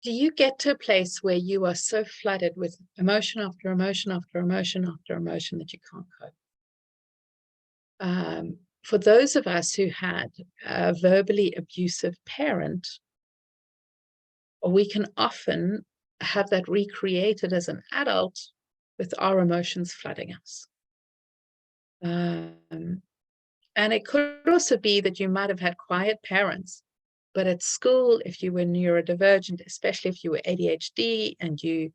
Do you get to a place where you are so flooded with emotion after emotion after emotion after emotion that you can't cope? For those of us who had a verbally abusive parent, we can often have that recreated as an adult with our emotions flooding us. And it could also be that you might have had quiet parents, but at school, if you were neurodivergent, especially if you were ADHD and you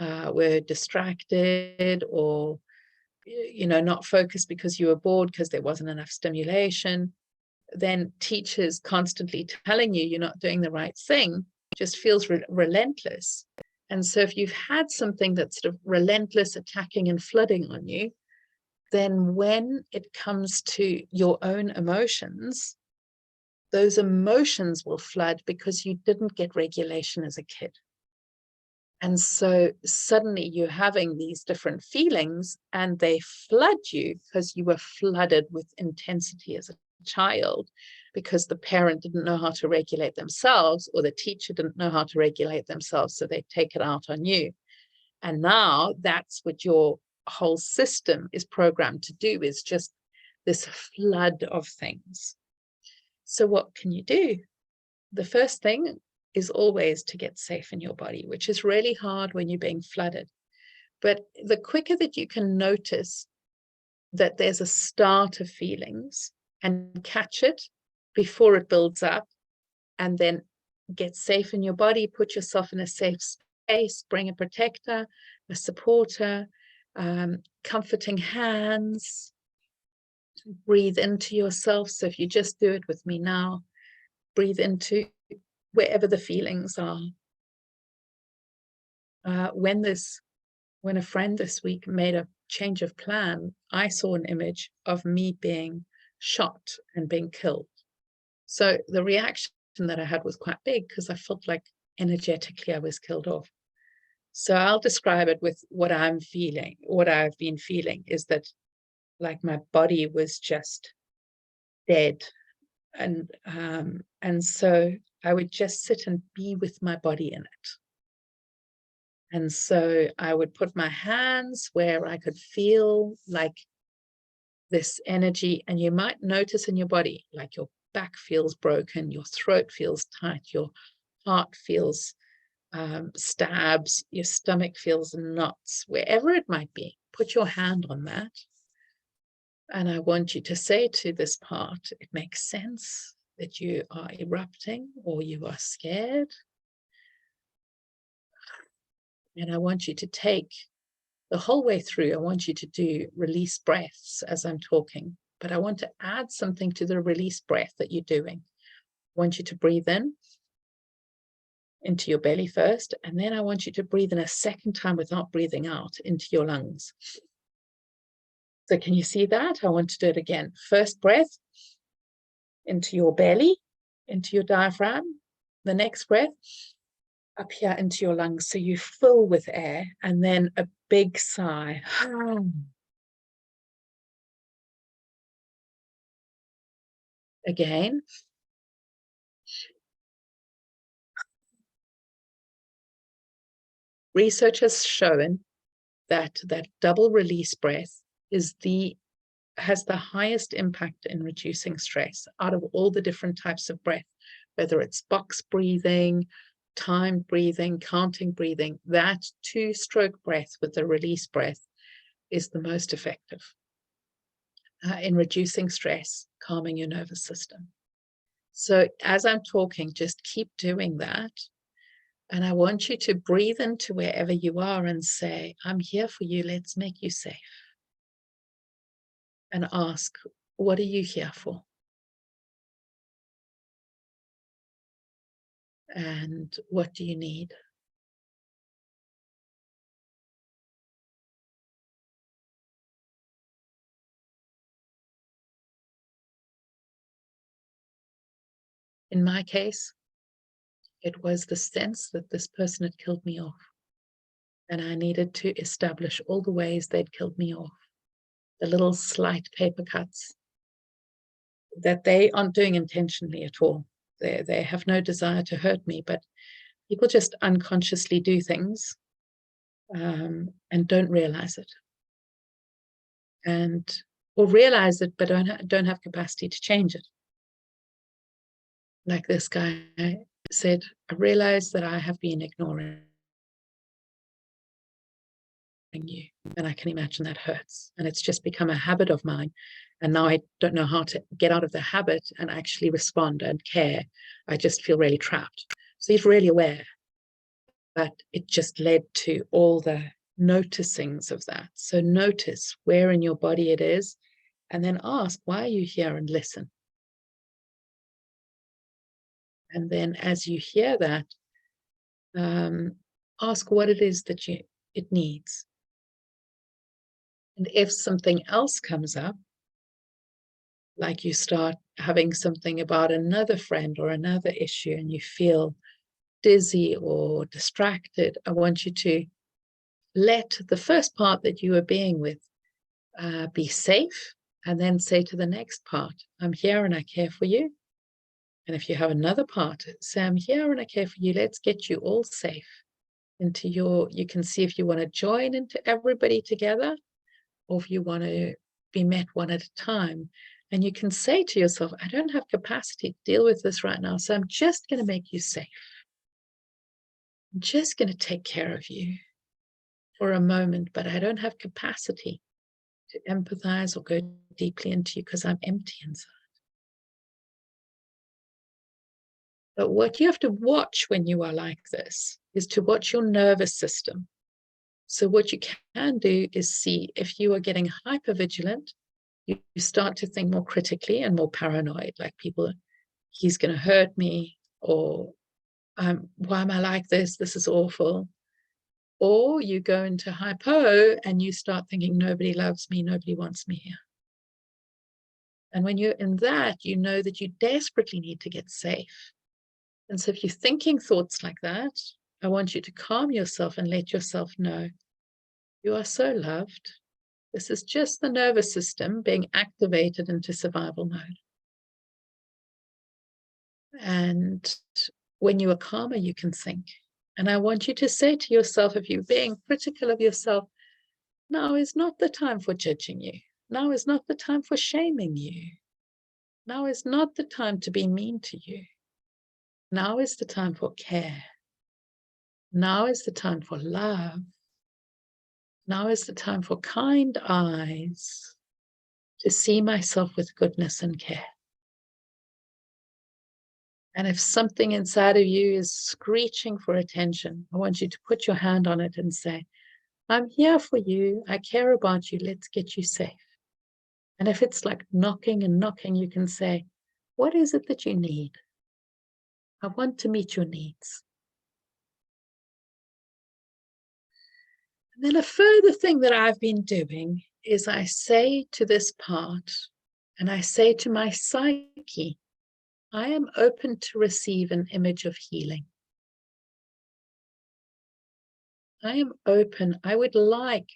were distracted or not focused because you were bored because there wasn't enough stimulation, then teachers constantly telling you you're not doing the right thing just feels relentless. And so if you've had something that's sort of relentless, attacking and flooding on you, then when it comes to your own emotions, those emotions will flood because you didn't get regulation as a kid. And so suddenly you're having these different feelings and they flood you because you were flooded with intensity as a child, because the parent didn't know how to regulate themselves or the teacher didn't know how to regulate themselves, so they take it out on you. And now that's what your whole system is programmed to do, is just this flood of things. So what can you do? The first thing is always to get safe in your body, which is really hard when you're being flooded. But the quicker that you can notice that there's a start of feelings and catch it before it builds up, and then get safe in your body, put yourself in a safe space, bring a protector, a supporter, comforting hands, breathe into yourself. So if you just do it with me now, breathe into wherever the feelings are. When a friend this week made a change of plan, I saw an image of me being shot and being killed. So the reaction that I had was quite big because I felt like energetically I was killed off. So I'll describe it with what I'm feeling. What I've been feeling is that like my body was just dead. And so I would just sit and be with my body in it. And so I would put my hands where I could feel like this energy. And you might notice in your body, like your back feels broken, your throat feels tight, your heart feels stabs, your stomach feels knots, wherever it might be. Put your hand on that. And I want you to say to this part, it makes sense that you are erupting or you are scared. And I want you to take the whole way through, I want you to do release breaths as I'm talking, but I want to add something to the release breath that you're doing. I want you to breathe in into your belly first, and then I want you to breathe in a second time without breathing out into your lungs. So can you see that? I want to do it again. First breath into your belly, into your diaphragm. The next breath up here into your lungs, so you fill with air, and then a big sigh. Again. Research has shown that double release breath has the highest impact in reducing stress out of all the different types of breath, whether it's box breathing, timed breathing, counting breathing. That 2-stroke breath with the release breath is the most effective in reducing stress, calming your nervous system. So as I'm talking, just keep doing that. And I want you to breathe into wherever you are and say, I'm here for you. Let's make you safe. And ask, what are you here for? And what do you need? In my case, it was the sense that this person had killed me off. And I needed to establish all the ways they'd killed me off. The little slight paper cuts that they aren't doing intentionally at all. They have no desire to hurt me, but People just unconsciously do things and don't realize it. Or realize it, but don't have capacity to change it. Like this guy said, I realize that I have been ignoring you. And I can imagine that hurts. And it's just become a habit of mine. And now I don't know how to get out of the habit and actually respond and care. I just feel really trapped. So he's really aware. But it just led to all the noticings of that. So notice where in your body it is, and then ask, why are you here, and listen. And then as you hear that, ask what it is that it needs. And if something else comes up, like you start having something about another friend or another issue and you feel dizzy or distracted, I want you to let the first part that you are being with be safe, and then say to the next part, I'm here and I care for you. And if you have another part, say, I'm here and I care for you. Let's get you all safe into you can see if you want to join into everybody together, or if you want to be met one at a time. And you can say to yourself, I don't have capacity to deal with this right now, so I'm just going to make you safe. I'm just going to take care of you for a moment, but I don't have capacity to empathize or go deeply into you because I'm empty inside. But what you have to watch when you are like this is to watch your nervous system. So what you can do is see if you are getting hypervigilant, you start to think more critically and more paranoid, like he's going to hurt me, or why am I like this? This is awful. Or you go into hypo and you start thinking, nobody loves me, nobody wants me here. And when you're in that, you know that you desperately need to get safe. And so if you're thinking thoughts like that, I want you to calm yourself and let yourself know you are so loved. This is just the nervous system being activated into survival mode. And when you are calmer, you can think. And I want you to say to yourself, if you're being critical of yourself, now is not the time for judging you. Now is not the time for shaming you. Now is not the time to be mean to you. Now is the time for care. Now is the time for love. Now is the time for kind eyes to see myself with goodness and care. And if something inside of you is screeching for attention, I want you to put your hand on it and say, I'm here for you. I care about you. Let's get you safe. And if it's like knocking and knocking, you can say, what is it that you need? I want to meet your needs. And then a further thing that I've been doing is I say to this part, and I say to my psyche, I am open to receive an image of healing. I am open. I would like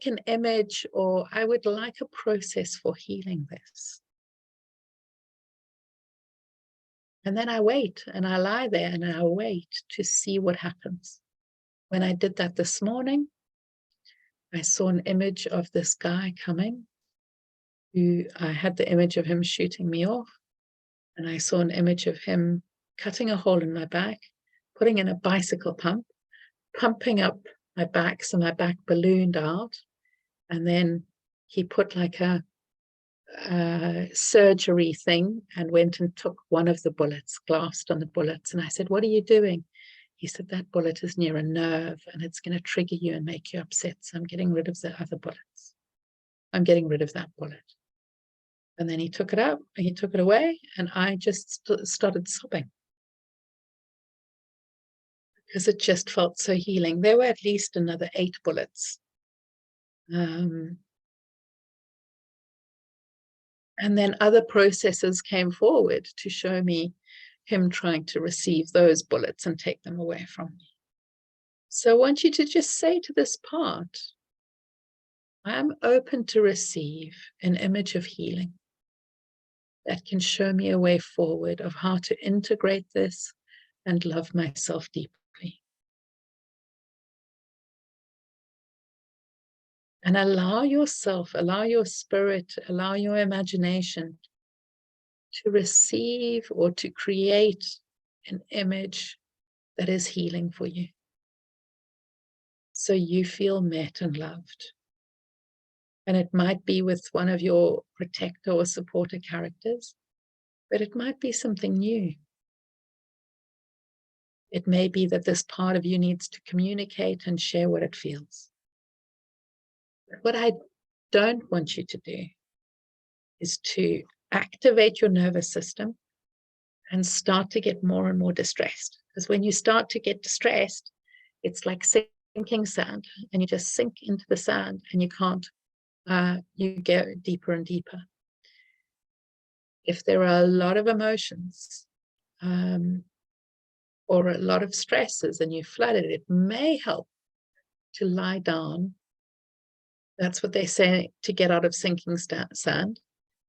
an image, or I would like a process for healing this. And then I wait, and I lie there and I wait to see what happens. When I did that this morning, I saw an image of this guy coming, who I had the image of him shooting me off. And I saw an image of him cutting a hole in my back, putting in a bicycle pump, pumping up my back so my back ballooned out. And then he put like a surgery thing and went and took one of the bullets, glassed on the bullets. And I said, what are you doing? He said, that bullet is near a nerve and it's going to trigger you and make you upset. So I'm getting rid of the other bullets. I'm getting rid of that bullet. And then he took it out, he took it away, and I just started sobbing. Because it just felt so healing. There were at least another 8 bullets. And then other processes came forward to show me him trying to receive those bullets and take them away from me. So I want you to just say to this part, I'm open to receive an image of healing that can show me a way forward of how to integrate this, and love myself deeply. And allow yourself, allow your spirit, allow your imagination to receive or to create an image that is healing for you. So you feel met and loved. And it might be with one of your protector or supporter characters, but it might be something new. It may be that this part of you needs to communicate and share what it feels. But what I don't want you to do is to activate your nervous system and start to get more and more distressed. Because when you start to get distressed, it's like sinking sand, and you just sink into the sand and you can't, you go deeper and deeper. If there are a lot of emotions or a lot of stresses and you flooded, it may help to lie down. That's what they say to get out of sinking sand,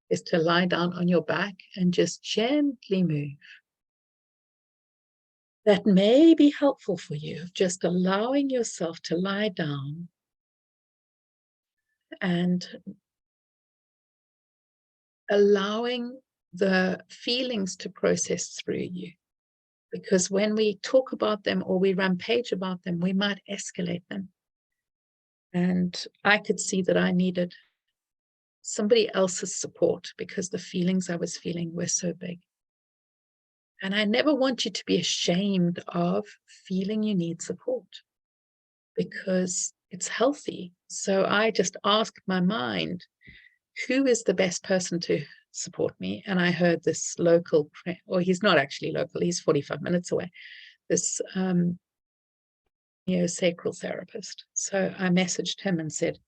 is to lie down on your back and just gently move. That may be helpful for you, just allowing yourself to lie down and allowing the feelings to process through you. Because when we talk about them or we rampage about them, we might escalate them. And I could see that I needed somebody else's support because the feelings I was feeling were so big. And I never want you to be ashamed of feeling you need support, because it's healthy. So I just asked my mind, who is the best person to support me? And I heard this local, or he's not actually local, he's 45 minutes away, this neurosacral therapist. So I messaged him and said,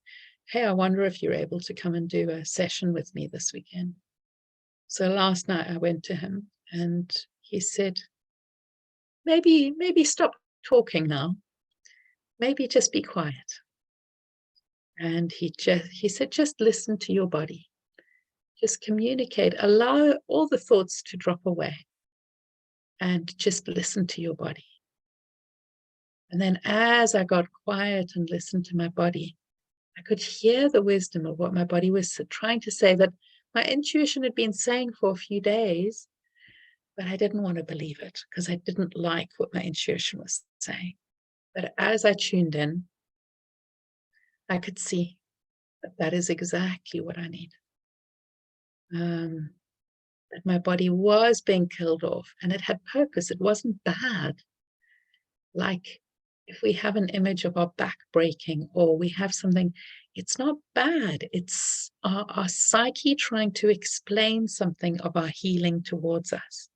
hey, I wonder if you're able to come and do a session with me this weekend. So last night I went to him and he said, maybe stop talking now. Maybe just be quiet. And he said, just listen to your body. Just communicate. Allow all the thoughts to drop away and just listen to your body. And then as I got quiet and listened to my body, I could hear the wisdom of what my body was trying to say, that my intuition had been saying for a few days, but I didn't want to believe it because I didn't like what my intuition was saying. But as I tuned in, I could see that that is exactly what I need. That my body was being killed off and it had purpose. It wasn't bad. Like if we have an image of our back breaking or we have something, it's not bad. It's our psyche trying to explain something of our healing towards us.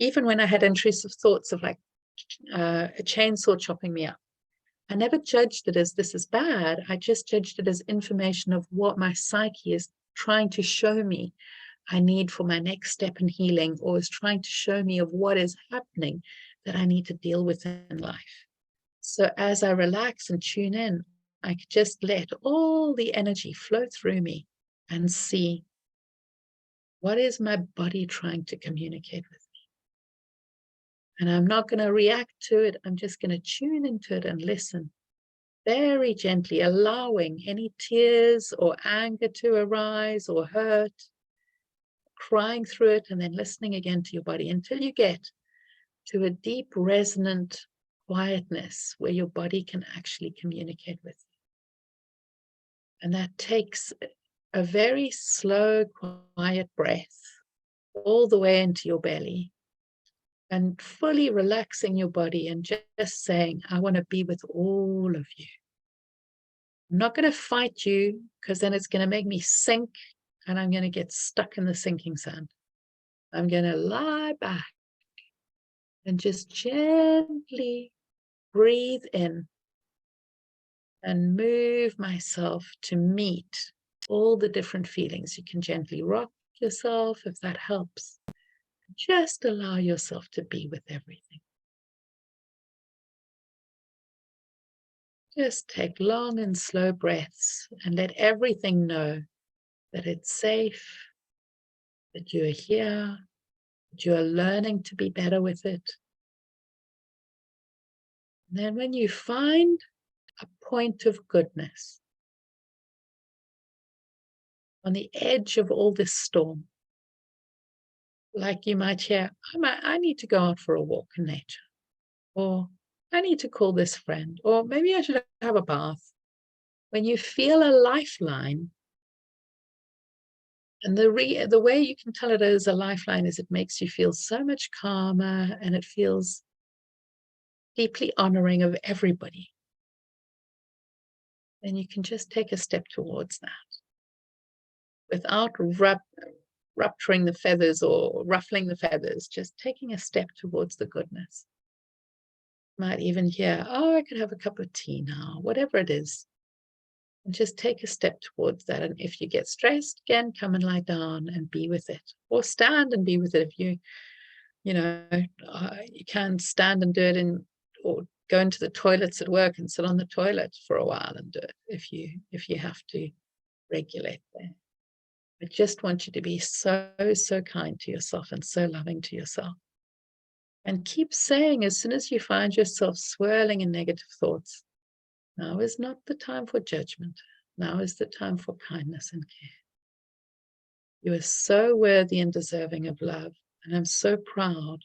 Even when I had intrusive thoughts of like a chainsaw chopping me up, I never judged it as this is bad. I just judged it as information of what my psyche is trying to show me I need for my next step in healing, or is trying to show me of what is happening that I need to deal with in life. So as I relax and tune in, I could just let all the energy flow through me and see, what is my body trying to communicate with me? And I'm not going to react to it. I'm just going to tune into it and listen very gently, allowing any tears or anger to arise or hurt, crying through it, and then listening again to your body until you get to a deep, resonant quietness where your body can actually communicate with you. And that takes a very slow, quiet breath all the way into your belly and fully relaxing your body and just saying, I want to be with all of you. I'm not going to fight you because then it's going to make me sink and I'm going to get stuck in the sinking sand. I'm going to lie back and just gently breathe in and move myself to meet all the different feelings. You can gently rock yourself if that helps. Just allow yourself to be with everything. Just take long and slow breaths and let everything know that it's safe, that you're here, that you are learning to be better with it, Then when you find a point of goodness on the edge of all this storm, like you might hear, I need to go out for a walk in nature, or I need to call this friend, or maybe I should have a bath. When you feel a lifeline, and the way you can tell it is a lifeline is it makes you feel so much calmer, and it feels deeply honoring of everybody. Then you can just take a step towards that without rupturing the feathers or ruffling the feathers, just taking a step towards the goodness. Might even hear, oh, I could have a cup of tea now, whatever it is. And just take a step towards that. And if you get stressed, again, come and lie down and be with it, or stand and be with it. If you can stand and do it or go into the toilets at work and sit on the toilet for a while and do it if you have to regulate there. I just want you to be so, so kind to yourself and so loving to yourself. And keep saying, as soon as you find yourself swirling in negative thoughts, now is not the time for judgment. Now is the time for kindness and care. You are so worthy and deserving of love. And I'm so proud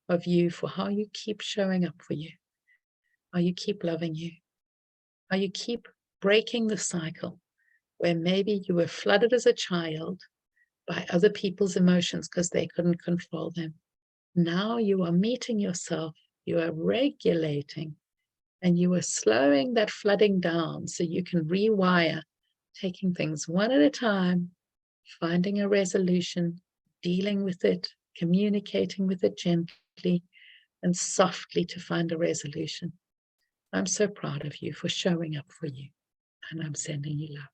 of you for how you keep showing up for you, how you keep loving you, how you keep breaking the cycle where maybe you were flooded as a child by other people's emotions because they couldn't control them. Now you are meeting yourself, you are regulating, and you are slowing that flooding down so you can rewire, taking things one at a time, finding a resolution, dealing with it, communicating with it gently and softly to find a resolution. I'm so proud of you for showing up for you, and I'm sending you love.